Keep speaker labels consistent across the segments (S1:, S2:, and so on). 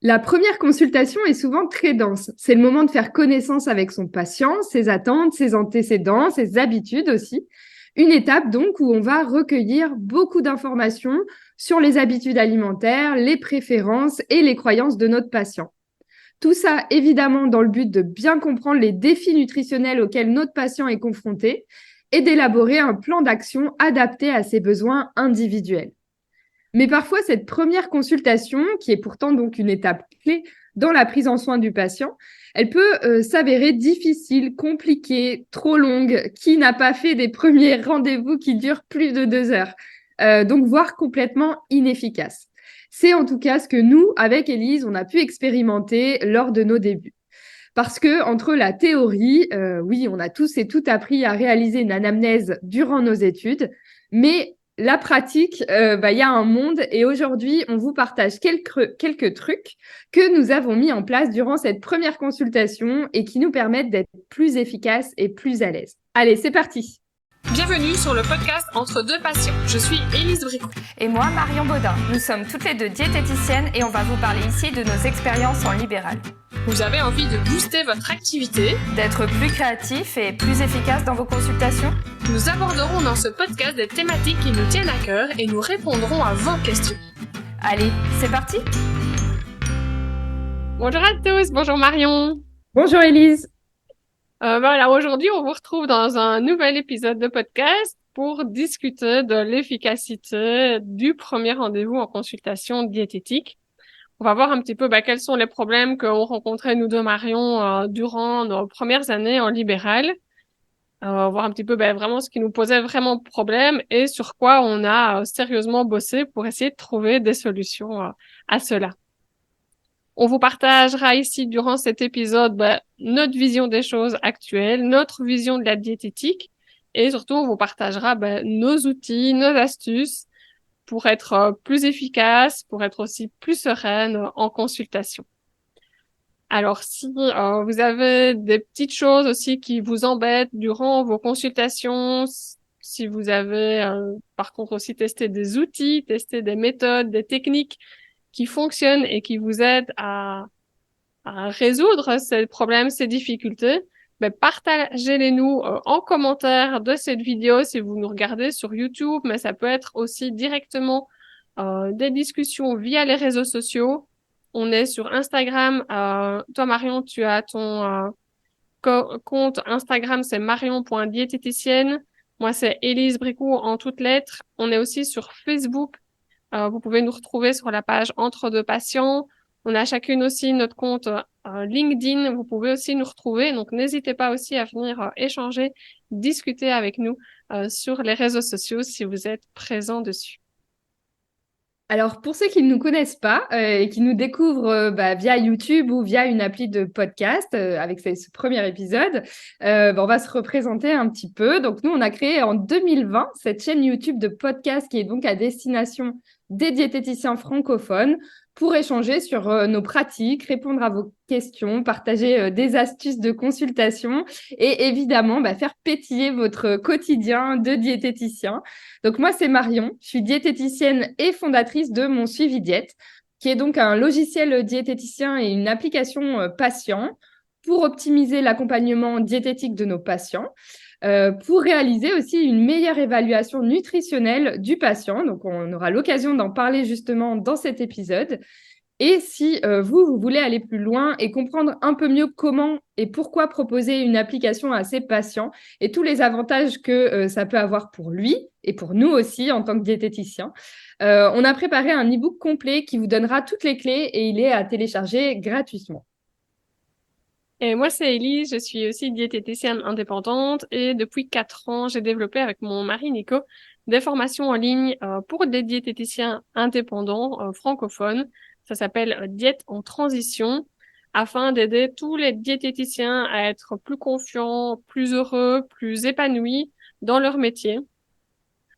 S1: La première consultation est souvent très dense. C'est le moment de faire connaissance avec son patient, ses attentes, ses antécédents, ses habitudes aussi. Une étape donc où on va recueillir beaucoup d'informations sur les habitudes alimentaires, les préférences et les croyances de notre patient. Tout ça évidemment dans le but de bien comprendre les défis nutritionnels auxquels notre patient est confronté et d'élaborer un plan d'action adapté à ses besoins individuels. Mais parfois, cette première consultation, qui est pourtant donc une étape clé dans la prise en soin du patient, elle peut s'avérer difficile, compliquée, trop longue. Qui n'a pas fait des premiers rendez-vous qui durent plus de 2 heures, donc voire complètement inefficace. C'est en tout cas ce que nous, avec Élise, on a pu expérimenter lors de nos débuts. Parce que entre la théorie, oui, on a tous et toutes appris à réaliser une anamnèse durant nos études, mais la pratique, y a un monde et aujourd'hui, on vous partage quelques trucs que nous avons mis en place durant cette première consultation et qui nous permettent d'être plus efficaces et plus à l'aise. Allez, c'est parti.
S2: Bienvenue sur le podcast Entre deux patients. Je suis Élise Bricot.
S3: Et moi, Marion Baudin. Nous sommes toutes les deux diététiciennes et on va vous parler ici de nos expériences en libéral.
S2: Vous avez envie de booster votre activité,
S3: d'être plus créatif et plus efficace dans vos consultations?
S2: Nous aborderons dans ce podcast des thématiques qui nous tiennent à cœur et nous répondrons à vos questions.
S3: Allez, c'est parti!
S2: Bonjour à tous, bonjour Marion.
S1: Bonjour Élise.
S2: Alors aujourd'hui, on vous retrouve dans un nouvel épisode de podcast pour discuter de l'efficacité du premier rendez-vous en consultation diététique. On va voir un petit peu quels sont les problèmes qu'on rencontrait, nous deux, Marion, durant nos premières années en libéral. On va voir un petit peu vraiment ce qui nous posait vraiment problème et sur quoi on a sérieusement bossé pour essayer de trouver des solutions à cela. On vous partagera ici, durant cet épisode, notre vision des choses actuelles, notre vision de la diététique et surtout, on vous partagera nos outils, nos astuces pour être plus efficace, pour être aussi plus sereine en consultation. Alors, si vous avez des petites choses aussi qui vous embêtent durant vos consultations, si vous avez par contre aussi testé des outils, testé des méthodes, des techniques qui fonctionnent et qui vous aident à résoudre ces problèmes, ces difficultés, partagez-les-nous en commentaire de cette vidéo si vous nous regardez sur YouTube, mais ça peut être aussi directement des discussions via les réseaux sociaux. On est sur Instagram. Toi, Marion, tu as ton compte Instagram, c'est marion.diététicienne. Moi, c'est Élise Bricot en toutes lettres. On est aussi sur Facebook. Vous pouvez nous retrouver sur la page Entre deux patients. On a chacune aussi notre compte LinkedIn. Vous pouvez aussi nous retrouver. Donc, n'hésitez pas aussi à venir échanger, discuter avec nous sur les réseaux sociaux si vous êtes présents dessus.
S1: Alors, pour ceux qui ne nous connaissent pas et qui nous découvrent via YouTube ou via une appli de podcast avec ce premier épisode, on va se représenter un petit peu. Donc, nous, on a créé en 2020 cette chaîne YouTube de podcast qui est donc à destination des diététiciens francophones pour échanger sur nos pratiques, répondre à vos questions, partager des astuces de consultation et évidemment faire pétiller votre quotidien de diététicien. Donc moi, c'est Marion, je suis diététicienne et fondatrice de Mon Suivi Diète, qui est donc un logiciel diététicien et une application patient pour optimiser l'accompagnement diététique de nos patients, pour réaliser aussi une meilleure évaluation nutritionnelle du patient. Donc on aura l'occasion d'en parler justement dans cet épisode. Et si vous voulez aller plus loin et comprendre un peu mieux comment et pourquoi proposer une application à ses patients et tous les avantages que ça peut avoir pour lui et pour nous aussi en tant que diététicien, on a préparé un e-book complet qui vous donnera toutes les clés et il est à télécharger gratuitement.
S2: Et moi, c'est Elise, je suis aussi diététicienne indépendante et depuis 4 ans, j'ai développé avec mon mari Nico des formations en ligne pour des diététiciens indépendants francophones. Ça s'appelle Diète en transition afin d'aider tous les diététiciens à être plus confiants, plus heureux, plus épanouis dans leur métier.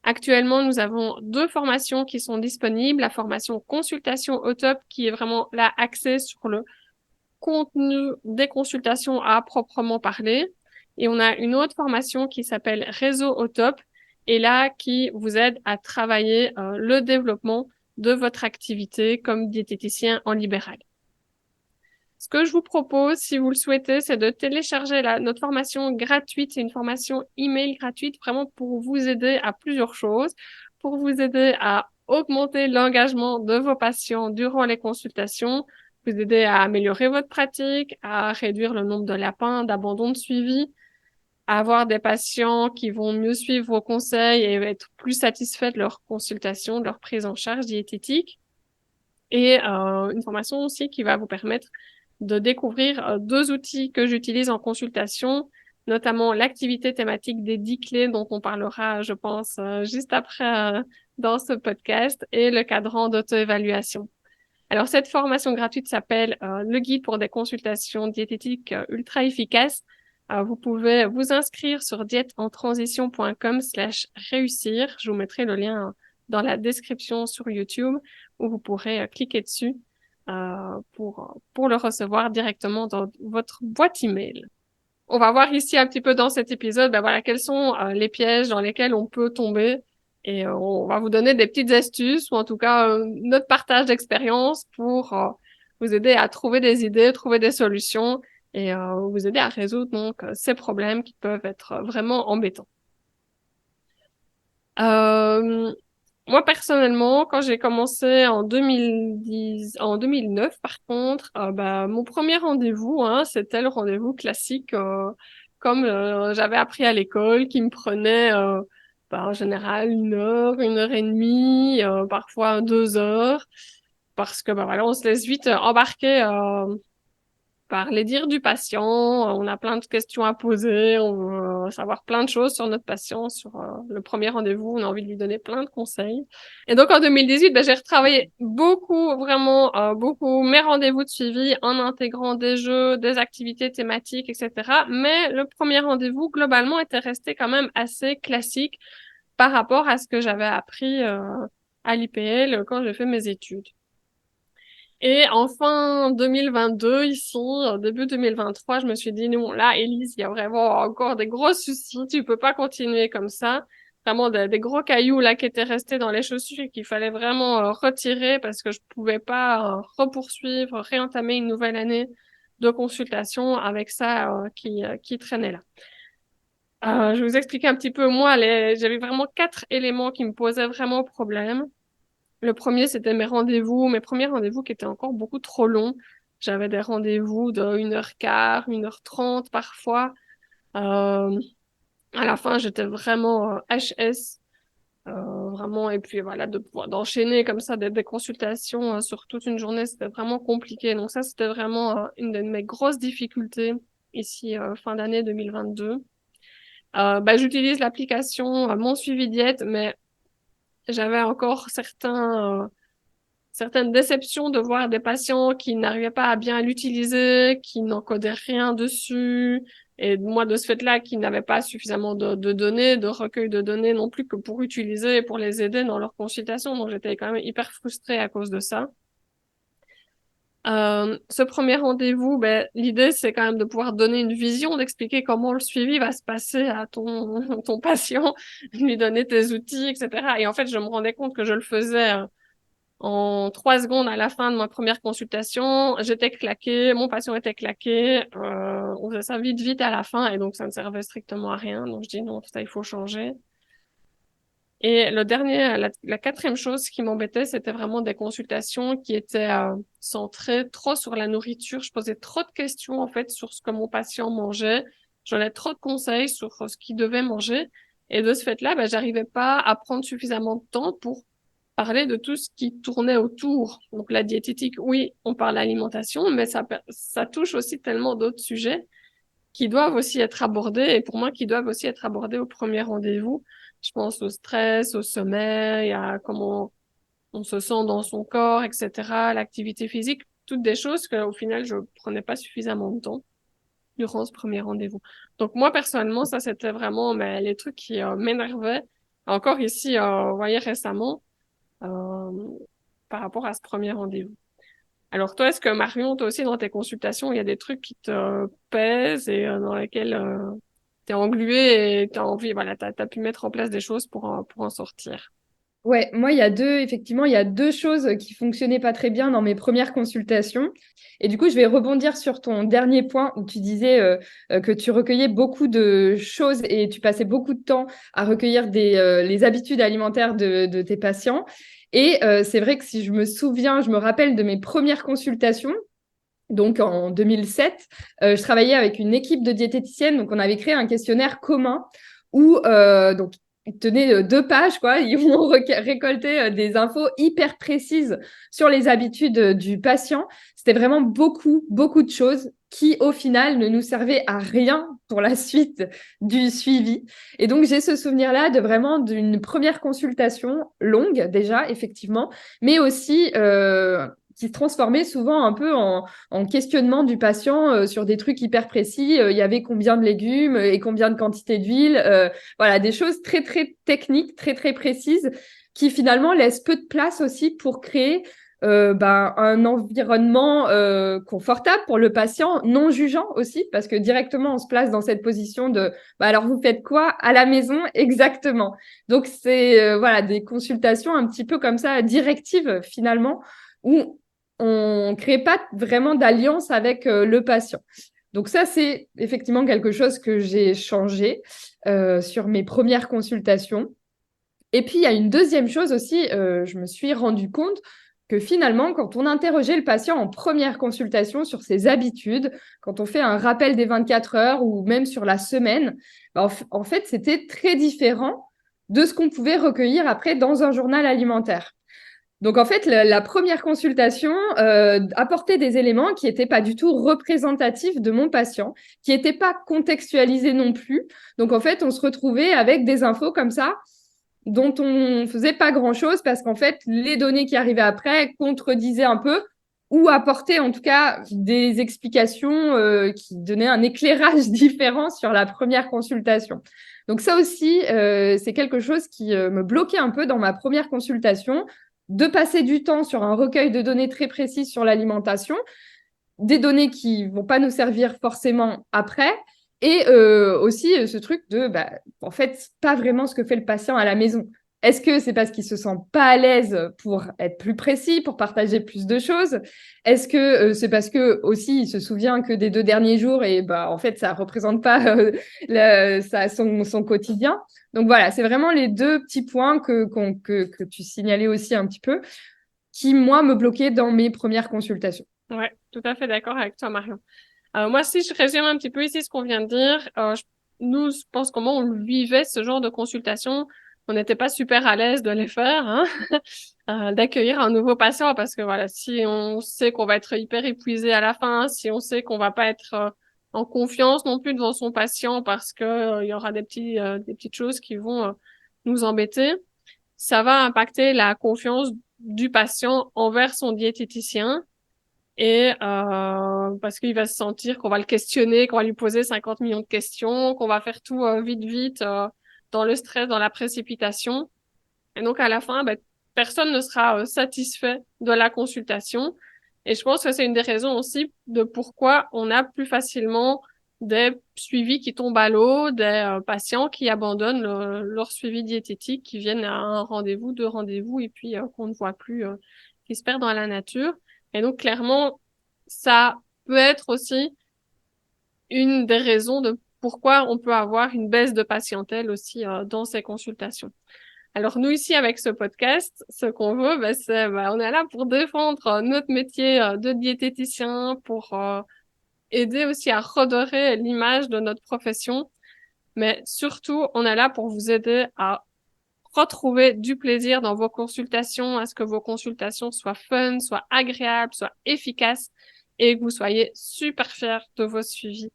S2: Actuellement, nous avons 2 formations qui sont disponibles. La formation consultation au top qui est vraiment là axée sur le contenu des consultations à proprement parler. Et on a une autre formation qui s'appelle Réseau au top et là qui vous aide à travailler le développement de votre activité comme diététicien en libéral. Ce que je vous propose, si vous le souhaitez, c'est de télécharger notre formation gratuite. C'est une formation email gratuite vraiment pour vous aider à plusieurs choses, pour vous aider à augmenter l'engagement de vos patients durant les consultations, vous aider à améliorer votre pratique, à réduire le nombre de lapins, d'abandons de suivi, à avoir des patients qui vont mieux suivre vos conseils et être plus satisfaits de leur consultation, de leur prise en charge diététique. Et une formation aussi qui va vous permettre de découvrir 2 outils que j'utilise en consultation, notamment l'activité thématique des 10 clés dont on parlera, je pense, juste après dans ce podcast, et le cadran d'auto-évaluation. Alors, cette formation gratuite s'appelle le guide pour des consultations diététiques ultra efficaces. Vous pouvez vous inscrire sur dièteentransition.com/réussir. Je vous mettrai le lien dans la description sur YouTube où vous pourrez cliquer dessus pour le recevoir directement dans votre boîte email. On va voir ici un petit peu dans cet épisode, voilà, quels sont les pièges dans lesquels on peut tomber. Et on va vous donner des petites astuces ou en tout cas notre partage d'expérience pour vous aider à trouver des idées, trouver des solutions et vous aider à résoudre donc ces problèmes qui peuvent être vraiment embêtants. Moi personnellement, quand j'ai commencé en 2009, par contre, mon premier rendez-vous, c'était le rendez-vous classique comme j'avais appris à l'école, qui me prenait en général 1 heure et demie, parfois 2 heures, parce que voilà, on se laisse vite embarquer par les dires du patient. On a plein de questions à poser, on veut savoir plein de choses sur notre patient, sur le premier rendez-vous, on a envie de lui donner plein de conseils. Et donc en 2018, j'ai retravaillé beaucoup, vraiment beaucoup mes rendez-vous de suivi en intégrant des jeux, des activités thématiques, etc. Mais le premier rendez-vous, globalement, était resté quand même assez classique par rapport à ce que j'avais appris à l'IPL quand j'ai fait mes études. Et en fin 2022, ici, début 2023, je me suis dit, non, là, Élise, il y a vraiment encore des gros soucis, tu peux pas continuer comme ça. Vraiment des gros cailloux là qui étaient restés dans les chaussures et qu'il fallait vraiment retirer parce que je pouvais pas repoursuivre, réentamer une nouvelle année de consultation avec ça qui traînait là. Je vais vous expliquer un petit peu, moi, j'avais vraiment 4 éléments qui me posaient vraiment problème. Le premier, c'était mes premiers rendez-vous qui étaient encore beaucoup trop longs. J'avais des rendez-vous de 1h15, 1h30 parfois. À la fin, j'étais vraiment HS, vraiment. Et puis voilà, d'enchaîner comme ça des consultations sur toute une journée, c'était vraiment compliqué. Donc ça, c'était vraiment une de mes grosses difficultés ici, fin d'année 2022. J'utilise l'application Mon Suivi Diète, mais j'avais encore certaines déceptions de voir des patients qui n'arrivaient pas à bien l'utiliser, qui n'encodaient rien dessus, et moi de ce fait-là, qui n'avaient pas suffisamment de données, de recueil de données non plus que pour utiliser et pour les aider dans leur consultation. Donc j'étais quand même hyper frustrée à cause de ça. Ce premier rendez-vous, l'idée c'est quand même de pouvoir donner une vision, d'expliquer comment le suivi va se passer à ton patient, lui donner tes outils, etc. Et en fait, je me rendais compte que je le faisais en 3 secondes à la fin de ma première consultation. J'étais claquée, mon patient était claqué, on faisait ça vite, vite à la fin, et donc ça ne servait strictement à rien. Donc je dis non, ça il faut changer. Et la 4e chose qui m'embêtait, c'était vraiment des consultations qui étaient centrées trop sur la nourriture. Je posais trop de questions en fait sur ce que mon patient mangeait. J'en ai trop de conseils sur ce qu'il devait manger. Et de ce fait-là, j'arrivais pas à prendre suffisamment de temps pour parler de tout ce qui tournait autour. Donc la diététique, oui, on parle d'alimentation, mais ça touche aussi tellement d'autres sujets qui doivent aussi être abordés, et pour moi, qui doivent aussi être abordés au premier rendez-vous. Je pense au stress, au sommeil, à comment on se sent dans son corps, etc., l'activité physique, toutes des choses qu'au final, je prenais pas suffisamment de temps durant ce premier rendez-vous. Donc moi, personnellement, ça, c'était vraiment les trucs qui m'énervaient. Encore ici, vous voyez, récemment, par rapport à ce premier rendez-vous. Alors toi, est-ce que Marion, toi aussi, dans tes consultations, il y a des trucs qui te pèsent et dans lesquels t'es engluée et t'as envie, voilà, t'as pu mettre en place des choses pour en sortir?
S1: Ouais, moi, effectivement, il y a deux choses qui fonctionnaient pas très bien dans mes premières consultations. Et du coup, je vais rebondir sur ton dernier point où tu disais que tu recueillais beaucoup de choses et tu passais beaucoup de temps à recueillir les habitudes alimentaires de tes patients. Et c'est vrai que si je me rappelle de mes premières consultations, donc en 2007, je travaillais avec une équipe de diététiciennes, donc on avait créé un questionnaire commun où donc ils tenaient 2 pages, quoi. Ils vont récolter des infos hyper précises sur les habitudes du patient. C'était vraiment beaucoup, beaucoup de choses qui, au final, ne nous servaient à rien pour la suite du suivi. Et donc, j'ai ce souvenir-là d'une première consultation longue, déjà, effectivement, mais aussi qui se transformait souvent un peu en questionnement du patient sur des trucs hyper précis. Il y avait combien de légumes et combien de quantité d'huile. Voilà, des choses très, très techniques, très, très précises qui finalement laissent peu de place aussi pour créer un environnement confortable pour le patient, non jugeant aussi, parce que directement on se place dans cette position de alors vous faites quoi à la maison exactement. Donc c'est voilà des consultations un petit peu comme ça directives finalement où on crée pas vraiment d'alliance avec le patient. Donc ça, c'est effectivement quelque chose que j'ai changé sur mes premières consultations. Et puis, il y a une deuxième chose aussi, je me suis rendu compte que finalement, quand on interrogeait le patient en première consultation sur ses habitudes, quand on fait un rappel des 24 heures ou même sur la semaine, en fait, c'était très différent de ce qu'on pouvait recueillir après dans un journal alimentaire. Donc, en fait, la première consultation apportait des éléments qui n'étaient pas du tout représentatifs de mon patient, qui n'étaient pas contextualisés non plus. Donc, en fait, on se retrouvait avec des infos comme ça dont on ne faisait pas grand-chose parce qu'en fait, les données qui arrivaient après contredisaient un peu ou apportaient en tout cas des explications qui donnaient un éclairage différent sur la première consultation. Donc ça aussi, c'est quelque chose qui me bloquait un peu dans ma première consultation, de passer du temps sur un recueil de données très précises sur l'alimentation, des données qui vont pas nous servir forcément après, et aussi ce truc de, en fait, pas vraiment ce que fait le patient à la maison. Est-ce que c'est parce qu'il se sent pas à l'aise pour être plus précis, pour partager plus de choses? Est-ce que c'est parce que aussi il se souvient que des 2 derniers jours et en fait ça représente pas son quotidien? Donc voilà, c'est vraiment les deux petits points que tu signalais aussi un petit peu, qui moi me bloquaient dans mes premières consultations.
S2: Ouais, tout à fait d'accord avec toi, Marion. Moi, si je résume un petit peu ici ce qu'on vient de dire, nous, je pense comment on le vivait, ce genre de consultation, on n'était pas super à l'aise de les faire, hein, d'accueillir un nouveau patient, parce que voilà, si on sait qu'on va être hyper épuisé à la fin, si on sait qu'on va pas être en confiance non plus devant son patient, parce que il y aura des petites choses qui vont nous embêter, ça va impacter la confiance du patient envers son diététicien. Et parce qu'il va se sentir qu'on va le questionner, qu'on va lui poser 50 millions de questions, qu'on va faire tout vite, dans le stress, dans la précipitation. Et donc à la fin, personne ne sera satisfait de la consultation. Et je pense que c'est une des raisons aussi de pourquoi on a plus facilement des suivis qui tombent à l'eau, des patients qui abandonnent leur suivi diététique, qui viennent à un rendez-vous, 2 rendez-vous, et puis qu'on ne voit plus, qui se perdent dans la nature. Et donc, clairement, ça peut être aussi une des raisons de pourquoi on peut avoir une baisse de patientèle aussi dans ces consultations. Alors, nous, ici, avec ce podcast, ce qu'on veut, on est là pour défendre notre métier de diététicien, pour aider aussi à redorer l'image de notre profession. Mais surtout, on est là pour vous aider à retrouver du plaisir dans vos consultations, à ce que vos consultations soient fun, soient agréables, soient efficaces et que vous soyez super fiers de vos suivis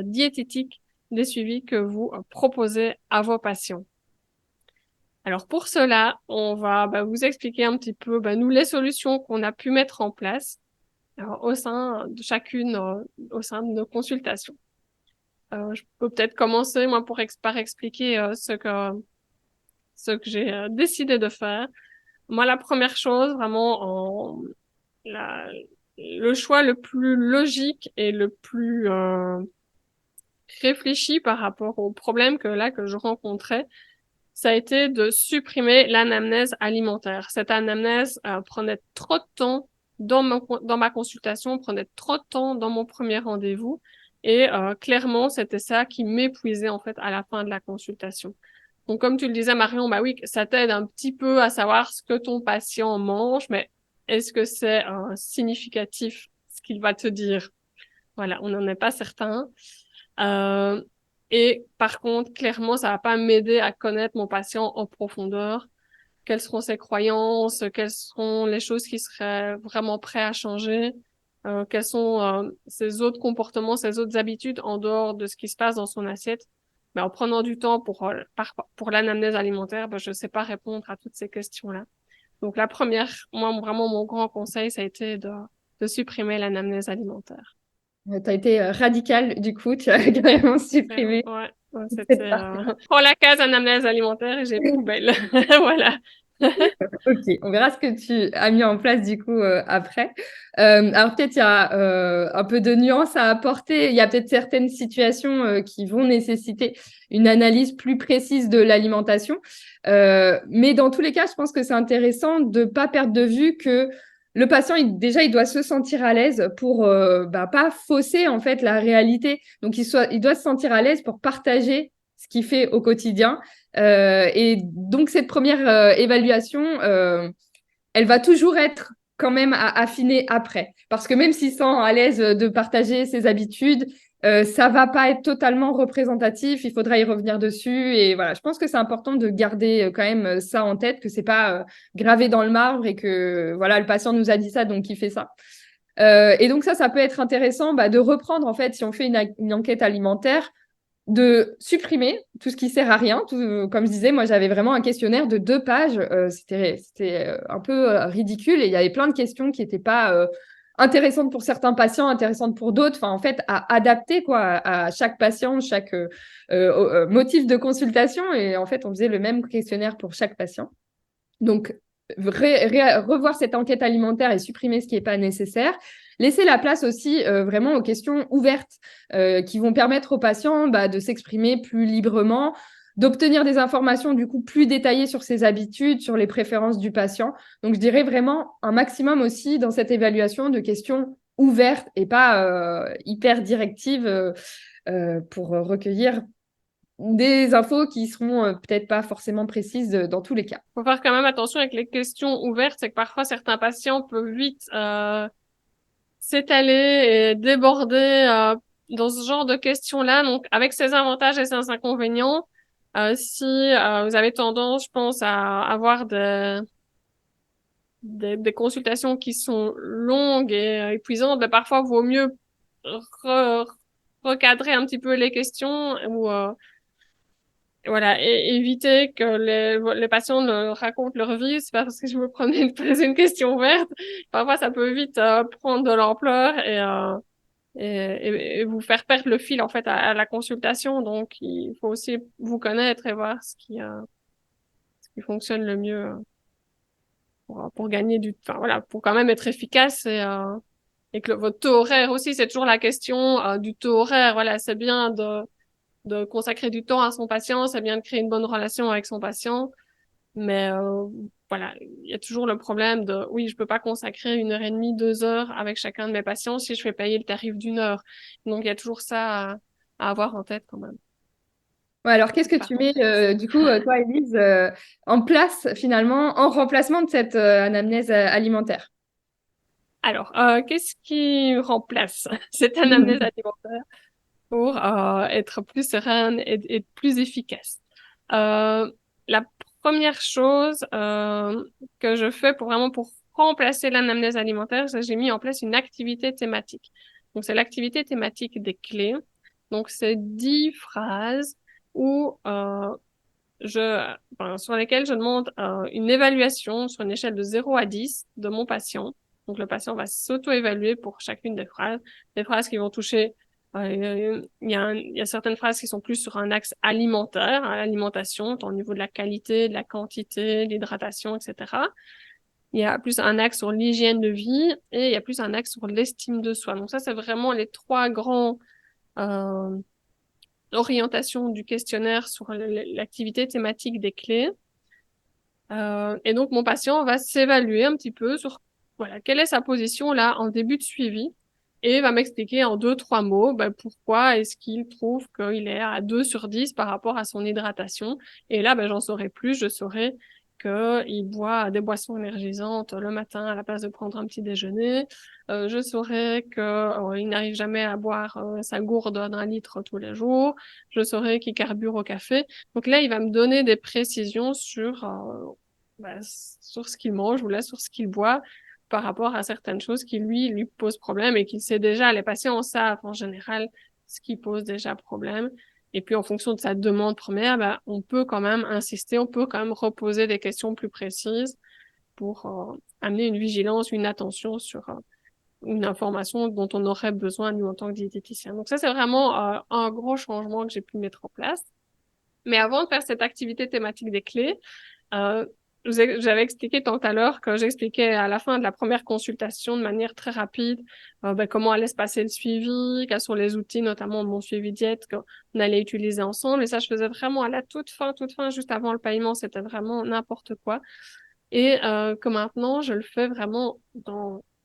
S2: diététiques, des suivis que vous proposez à vos patients. Alors pour cela, on va vous expliquer un petit peu nous les solutions qu'on a pu mettre en place au sein de chacune, au sein de nos consultations. Je peux peut-être commencer moi par expliquer ce que j'ai décidé de faire. Moi, la première chose, vraiment, le choix le plus logique et le plus réfléchi par rapport aux problèmes que je rencontrais, ça a été de supprimer l'anamnèse alimentaire. Cette anamnèse prenait trop de temps dans ma consultation, prenait trop de temps dans mon premier rendez-vous. Et clairement, c'était ça qui m'épuisait en fait à la fin de la consultation. Donc, comme tu le disais, Marion, bah oui, ça t'aide un petit peu à savoir ce que ton patient mange, mais est-ce que c'est significatif ce qu'il va te dire? Voilà, on n'en est pas certain. Et par contre, clairement, ça va pas m'aider à connaître mon patient en profondeur. Quelles seront ses croyances? Quelles seront les choses qui seraient vraiment prêts à changer? Quels sont ses autres comportements, ses autres habitudes en dehors de ce qui se passe dans son assiette? Mais en prenant du temps pour l'anamnèse alimentaire, je sais pas répondre à toutes ces questions-là. Donc la première, moi, vraiment, mon grand conseil, ça a été de supprimer l'anamnèse alimentaire.
S1: Tu as été radical, du coup, tu as carrément supprimé.
S2: Ouais, c'était prends la case anamnèse alimentaire et j'ai poubelle. Voilà.
S1: Ok, on verra ce que tu as mis en place du coup après. Alors peut-être il y a un peu de nuance à apporter. Il y a peut-être certaines situations qui vont nécessiter une analyse plus précise de l'alimentation. Mais dans tous les cas, je pense que c'est intéressant de ne pas perdre de vue que le patient, il doit se sentir à l'aise pour pas fausser en fait la réalité. Donc il doit se sentir à l'aise pour partager ce qu'il fait au quotidien. Et donc, cette première évaluation, elle va toujours être quand même à affiner après. Parce que même s'il sent à l'aise de partager ses habitudes, ça va pas être totalement représentatif. Il faudra y revenir dessus. Et voilà, je pense que c'est important de garder quand même ça en tête, que c'est pas gravé dans le marbre et que voilà, le patient nous a dit ça, donc il fait ça. Et donc ça peut être intéressant de reprendre, en fait, si on fait une enquête alimentaire, de supprimer tout ce qui sert à rien. Comme je disais, moi, j'avais vraiment un questionnaire de 2 pages. C'était un peu ridicule et il y avait plein de questions qui n'étaient pas intéressantes pour certains patients, intéressantes pour d'autres. Enfin, en fait, à adapter quoi, à chaque patient, chaque motif de consultation. Et en fait, on faisait le même questionnaire pour chaque patient. Donc, revoir cette enquête alimentaire et supprimer ce qui n'est pas nécessaire. Laisser la place aussi vraiment aux questions ouvertes qui vont permettre aux patients de s'exprimer plus librement, d'obtenir des informations du coup plus détaillées sur ses habitudes, sur les préférences du patient. Donc, je dirais vraiment un maximum aussi dans cette évaluation de questions ouvertes et pas hyper directives pour recueillir des infos qui seront peut-être pas forcément précises dans tous les cas.
S2: Faut faire quand même attention avec les questions ouvertes, c'est que parfois certains patients peuvent vite s'étaler et déborder dans ce genre de questions-là. Donc, avec ses avantages et ses inconvénients, si vous avez tendance, je pense, à avoir des consultations qui sont longues et épuisantes, parfois, il vaut mieux recadrer un petit peu les questions ou voilà, et éviter que les patients ne racontent leur vie. C'est pas parce que je me prenais de poser une question ouverte. Parfois, ça peut vite prendre de l'ampleur et vous faire perdre le fil en fait à la consultation. Donc, il faut aussi vous connaître et voir ce qui fonctionne le mieux pour gagner du temps. Enfin, voilà, pour quand même être efficace et que votre taux horaire aussi, c'est toujours la question du taux horaire. Voilà, c'est bien de consacrer du temps à son patient, c'est bien de créer une bonne relation avec son patient, mais voilà, il y a toujours le problème de, oui, je peux pas consacrer 1h30, 2 heures avec chacun de mes patients si je fais payer le tarif d'1 heure. Donc, il y a toujours ça à avoir en tête quand même.
S1: Ouais, alors, qu'est-ce que tu mets, du coup, toi, Élise, en place, finalement, en remplacement de cette anamnèse alimentaire?
S2: Alors, qu'est-ce qui remplace cette anamnèse alimentaire pour être plus sereine et plus efficace? La première chose que je fais pour remplacer l'anamnèse alimentaire, c'est que j'ai mis en place une activité thématique. Donc, c'est l'activité thématique des clés. Donc, c'est 10 phrases où sur lesquelles je demande une évaluation sur une échelle de 0 à 10 de mon patient. Donc, le patient va s'auto-évaluer pour chacune des phrases qui vont toucher. Il y a certaines phrases qui sont plus sur un axe alimentaire, à l'alimentation, au niveau de la qualité, de la quantité, l'hydratation, etc. Il y a plus un axe sur l'hygiène de vie et il y a plus un axe sur l'estime de soi. Donc ça, c'est vraiment les 3 grands l'orientation du questionnaire sur l'activité thématique des clés. Et donc, mon patient va s'évaluer un petit peu sur voilà, quelle est sa position là en début de suivi et va m'expliquer en 2-3 mots pourquoi est-ce qu'il trouve qu'il est à 2 sur 10 par rapport à son hydratation. Et là, j'en saurai plus, je saurai qu'il boit des boissons énergisantes le matin à la place de prendre un petit déjeuner. Je saurai qu'il n'arrive jamais à boire sa gourde d'1 litre tous les jours. Je saurai qu'il carbure au café. Donc là, il va me donner des précisions sur ce qu'il mange ou là sur ce qu'il boit par rapport à certaines choses qui lui posent problème et qu'il sait déjà. Les patients savent en général ce qui pose déjà problème. Et puis, en fonction de sa demande première, on peut quand même insister, on peut quand même reposer des questions plus précises pour amener une vigilance, une attention sur une information dont on aurait besoin, nous, en tant que diététicien. Donc ça, c'est vraiment un gros changement que j'ai pu mettre en place. Mais avant de faire cette activité thématique des clés, j'avais expliqué tout à l'heure que j'expliquais à la fin de la première consultation de manière très rapide comment allait se passer le suivi, quels sont les outils, notamment mon suivi diète qu'on allait utiliser ensemble. Et ça, je faisais vraiment à la toute fin, juste avant le paiement. C'était vraiment n'importe quoi. Et que maintenant, je le fais vraiment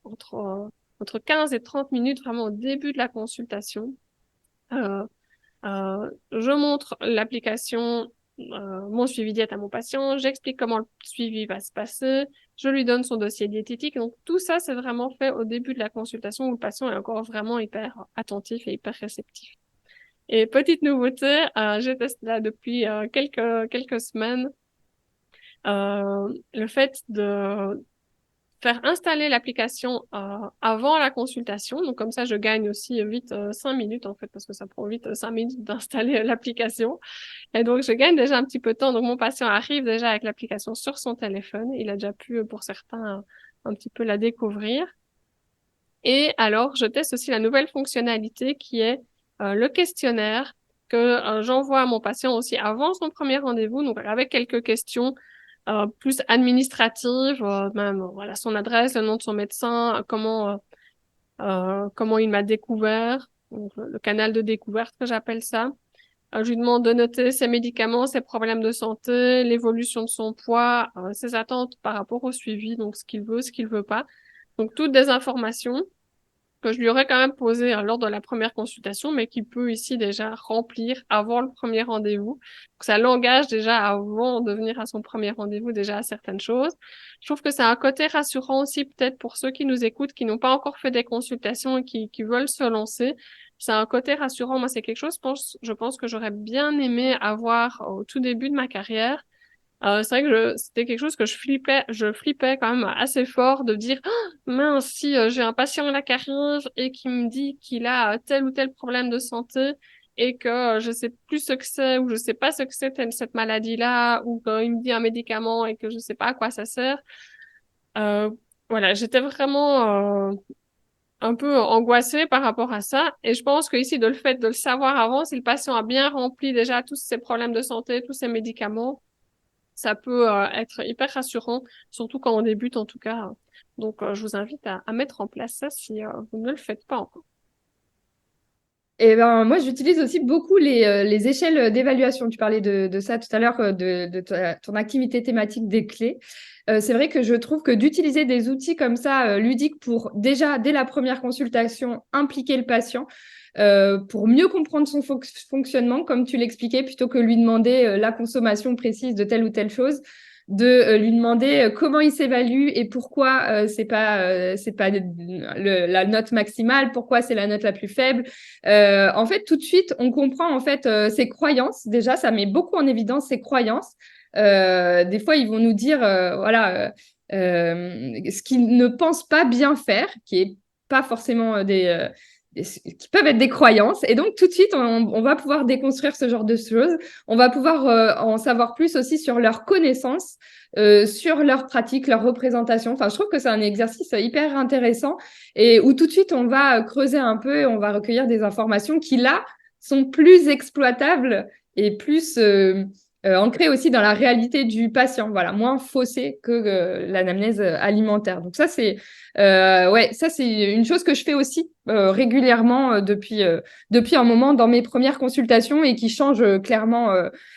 S2: entre 15 et 30 minutes, vraiment au début de la consultation. Je montre l'application, mon suivi diète à mon patient, j'explique comment le suivi va se passer, je lui donne son dossier diététique. Donc, tout ça, c'est vraiment fait au début de la consultation où le patient est encore vraiment hyper attentif et hyper réceptif. Et petite nouveauté, je teste là depuis quelques semaines, le fait de faire installer l'application avant la consultation. Donc, comme ça, je gagne aussi vite 5 minutes, en fait, parce que ça prend vite 5 minutes d'installer l'application. Et donc, je gagne déjà un petit peu de temps. Donc, mon patient arrive déjà avec l'application sur son téléphone. Il a déjà pu, pour certains, un petit peu la découvrir. Et alors, je teste aussi la nouvelle fonctionnalité qui est le questionnaire que j'envoie à mon patient aussi avant son premier rendez-vous, donc avec quelques questions plus administrative, même voilà son adresse, le nom de son médecin, comment il m'a découvert, donc, le canal de découverte que j'appelle ça. Je lui demande de noter ses médicaments, ses problèmes de santé, l'évolution de son poids, ses attentes par rapport au suivi, donc ce qu'il veut pas. Donc toutes des informations que je lui aurais quand même posées lors de la première consultation, mais qu'il peut ici déjà remplir avant le premier rendez-vous. Donc, ça l'engage déjà avant de venir à son premier rendez-vous déjà à certaines choses. Je trouve que c'est un côté rassurant aussi peut-être pour ceux qui nous écoutent, qui n'ont pas encore fait des consultations et qui veulent se lancer. C'est un côté rassurant. Moi, c'est quelque chose, je pense que j'aurais bien aimé avoir au tout début de ma carrière. C'est vrai que c'était quelque chose que je flippais quand même assez fort de dire mince, si j'ai un patient là qui arrive et qui me dit qu'il a tel ou tel problème de santé et que je sais plus ce que c'est ou je sais pas ce que c'est cette maladie-là ou qu'il me dit un médicament et que je sais pas à quoi ça sert. Voilà, j'étais vraiment un peu angoissée par rapport à ça. Et je pense que ici, le fait de le savoir avant, si le patient a bien rempli déjà tous ses problèmes de santé, tous ses médicaments, ça peut être hyper rassurant, surtout quand on débute en tout cas. Donc, je vous invite à mettre en place ça si vous ne le faites pas encore.
S1: Et moi, j'utilise aussi beaucoup les échelles d'évaluation. Tu parlais de ça tout à l'heure, de ton activité thématique des clés. C'est vrai que je trouve que d'utiliser des outils comme ça, ludiques, pour déjà, dès la première consultation, impliquer le patient, pour mieux comprendre son fonctionnement, comme tu l'expliquais, plutôt que lui demander la consommation précise de telle ou telle chose, de lui demander comment il s'évalue et pourquoi c'est pas la note maximale, pourquoi c'est la note la plus faible. En fait, tout de suite, on comprend en fait ses croyances. Déjà, ça met beaucoup en évidence ses croyances. Des fois, ils vont nous dire ce qu'ils ne pensent pas bien faire, qui est pas forcément qui peuvent être des croyances. Et donc, tout de suite, on va pouvoir déconstruire ce genre de choses. On va pouvoir en savoir plus aussi sur leurs connaissances, sur leurs pratiques, leurs représentations. Enfin, je trouve que c'est un exercice hyper intéressant et où tout de suite, on va creuser un peu et on va recueillir des informations qui, là, sont plus exploitables et plus ancrée aussi dans la réalité du patient, voilà, moins faussée que l'anamnèse alimentaire. Donc ça, c'est une chose que je fais aussi régulièrement depuis un moment dans mes premières consultations et qui change clairement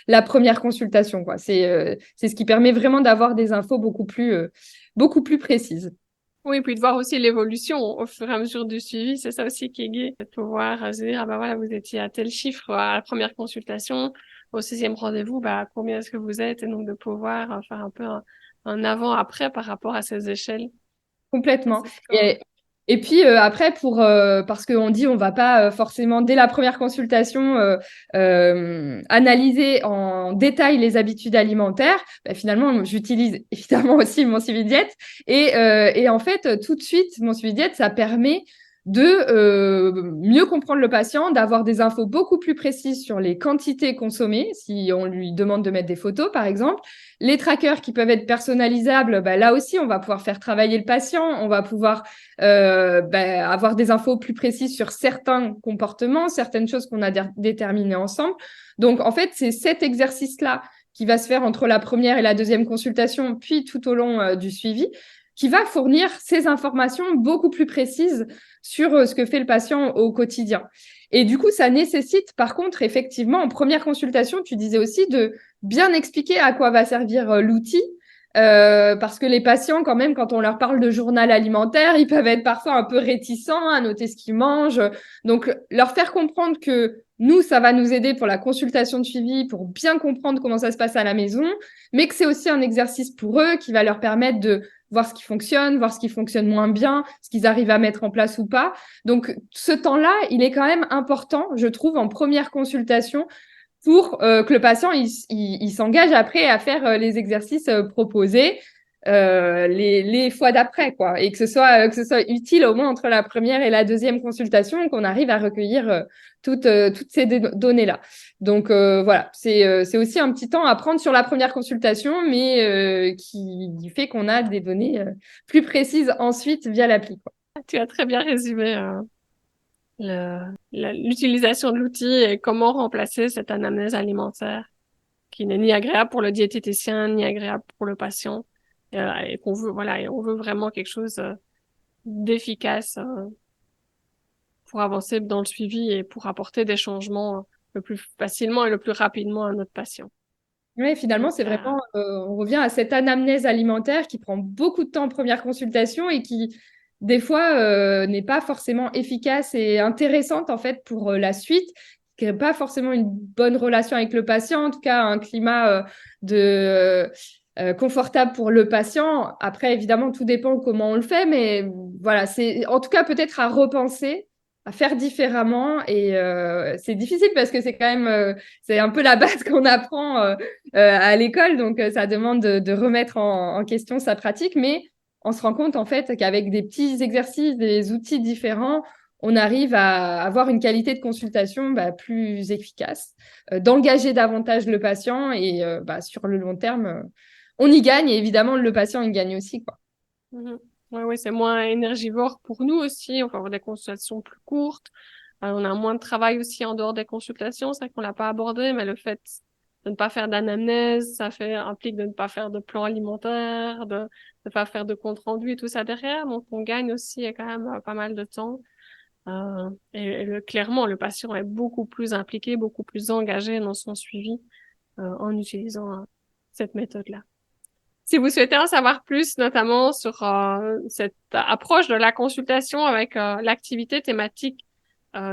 S1: la première consultation, quoi. C'est ce qui permet vraiment d'avoir des infos beaucoup plus précises.
S2: Oui, puis de voir aussi l'évolution au fur et à mesure du suivi, c'est ça aussi qui est gai, de pouvoir se dire, ah bah voilà, vous étiez à tel chiffre à la première consultation, au 6e rendez-vous, bah combien est-ce que vous êtes, et donc de pouvoir faire un peu un avant-après par rapport à ces échelles.
S1: Complètement.
S2: C'est cool.
S1: Et puis après, parce qu'on dit on va pas forcément, dès la première consultation, analyser en détail les habitudes alimentaires, bah, finalement, j'utilise évidemment aussi mon suivi diète. Et en fait, tout de suite, mon suivi diète, ça permet de mieux comprendre le patient, d'avoir des infos beaucoup plus précises sur les quantités consommées, si on lui demande de mettre des photos, par exemple. Les trackers qui peuvent être personnalisables, bah, là aussi, on va pouvoir faire travailler le patient, on va pouvoir avoir des infos plus précises sur certains comportements, certaines choses qu'on a déterminées ensemble. Donc, en fait, c'est cet exercice-là qui va se faire entre la première et la deuxième consultation, puis tout au long du suivi, qui va fournir ces informations beaucoup plus précises sur ce que fait le patient au quotidien. Et du coup, ça nécessite, par contre, effectivement, en première consultation, tu disais aussi de bien expliquer à quoi va servir l'outil, parce que les patients, quand même, quand on leur parle de journal alimentaire, ils peuvent être parfois un peu réticents à noter ce qu'ils mangent. Donc, leur faire comprendre que nous, ça va nous aider pour la consultation de suivi, pour bien comprendre comment ça se passe à la maison, mais que c'est aussi un exercice pour eux qui va leur permettre de voir ce qui fonctionne, voir ce qui fonctionne moins bien, ce qu'ils arrivent à mettre en place ou pas. Donc, ce temps-là, il est quand même important, je trouve, en première consultation pour que le patient il s'engage après à faire les exercices proposés les fois d'après, quoi, et que ce soit utile au moins entre la première et la deuxième consultation, qu'on arrive à recueillir toutes ces données-là. Donc voilà, c'est aussi un petit temps à prendre sur la première consultation, mais qui fait qu'on a des données plus précises ensuite via l'appli, quoi.
S2: Tu as très bien résumé l'utilisation de l'outil et comment remplacer cette anamnèse alimentaire qui n'est ni agréable pour le diététicien, ni agréable pour le patient, et qu'on veut, voilà, et on veut vraiment quelque chose d'efficace pour avancer dans le suivi et pour apporter des changements le plus facilement et le plus rapidement à notre patient.
S1: Oui, finalement,
S2: Donc,
S1: c'est vraiment, on revient à cette anamnèse alimentaire qui prend beaucoup de temps en première consultation et qui, des fois, n'est pas forcément efficace et intéressante, en fait, pour la suite, qui n'est pas forcément une bonne relation avec le patient, en tout cas, un climat confortable pour le patient. Après, évidemment, tout dépend comment on le fait, mais voilà, c'est en tout cas peut-être à repenser, à faire différemment. Et c'est difficile parce que c'est quand même, c'est un peu la base qu'on apprend à l'école, donc ça demande de remettre en question sa pratique, mais on se rend compte en fait qu'avec des petits exercices, des outils différents, on arrive à avoir une qualité de consultation plus efficace, d'engager davantage le patient et sur le long terme, on y gagne et évidemment le patient il gagne aussi, quoi.
S2: mhm. Ouais, ouais, c'est moins énergivore pour nous aussi. On peut avoir des consultations plus courtes. On a moins de travail aussi en dehors des consultations. C'est vrai qu'on l'a pas abordé, mais le fait de ne pas faire d'anamnèse, implique de ne pas faire de plan alimentaire, de ne pas faire de compte rendu et tout ça derrière. Donc, on gagne aussi quand même pas mal de temps. Clairement, le patient est beaucoup plus impliqué, beaucoup plus engagé dans son suivi en utilisant cette méthode-là. Si vous souhaitez en savoir plus, notamment sur cette approche de la consultation avec l'activité thématique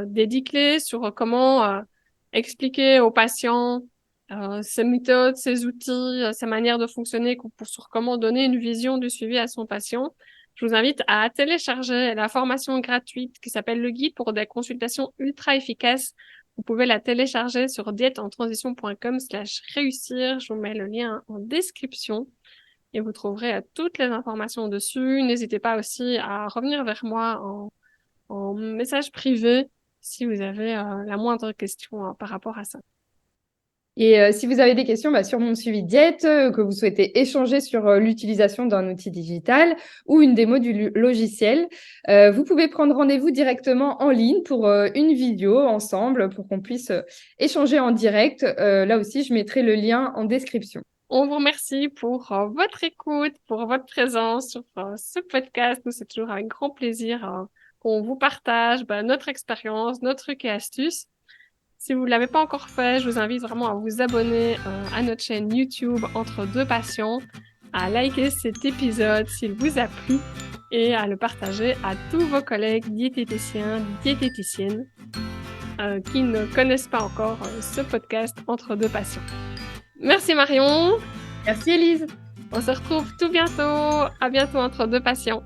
S2: dédiée sur comment expliquer aux patients ces méthodes, ces outils, ces manières de fonctionner sur comment donner une vision du suivi à son patient, je vous invite à télécharger la formation gratuite qui s'appelle le guide pour des consultations ultra efficaces. Vous pouvez la télécharger sur dièteentransition.com/réussir. Je vous mets le lien en description et vous trouverez toutes les informations dessus. N'hésitez pas aussi à revenir vers moi en message privé si vous avez la moindre question par rapport à ça.
S1: Et si vous avez des questions sur mon suivi diète, que vous souhaitez échanger sur l'utilisation d'un outil digital ou une démo du logiciel, vous pouvez prendre rendez-vous directement en ligne pour une vidéo ensemble pour qu'on puisse échanger en direct. Là aussi, je mettrai le lien en description.
S2: On vous remercie pour votre écoute, pour votre présence sur ce podcast. Nous, c'est toujours avec grand plaisir qu'on vous partage notre expérience, nos trucs et astuces. Si vous ne l'avez pas encore fait, je vous invite vraiment à vous abonner à notre chaîne YouTube Entre deux passions, à liker cet épisode s'il vous a plu et à le partager à tous vos collègues diététiciens, diététiciennes qui ne connaissent pas encore ce podcast Entre deux passions. Merci Marion.
S1: Merci Élise.
S2: On se retrouve tout bientôt. À bientôt Entre deux passions.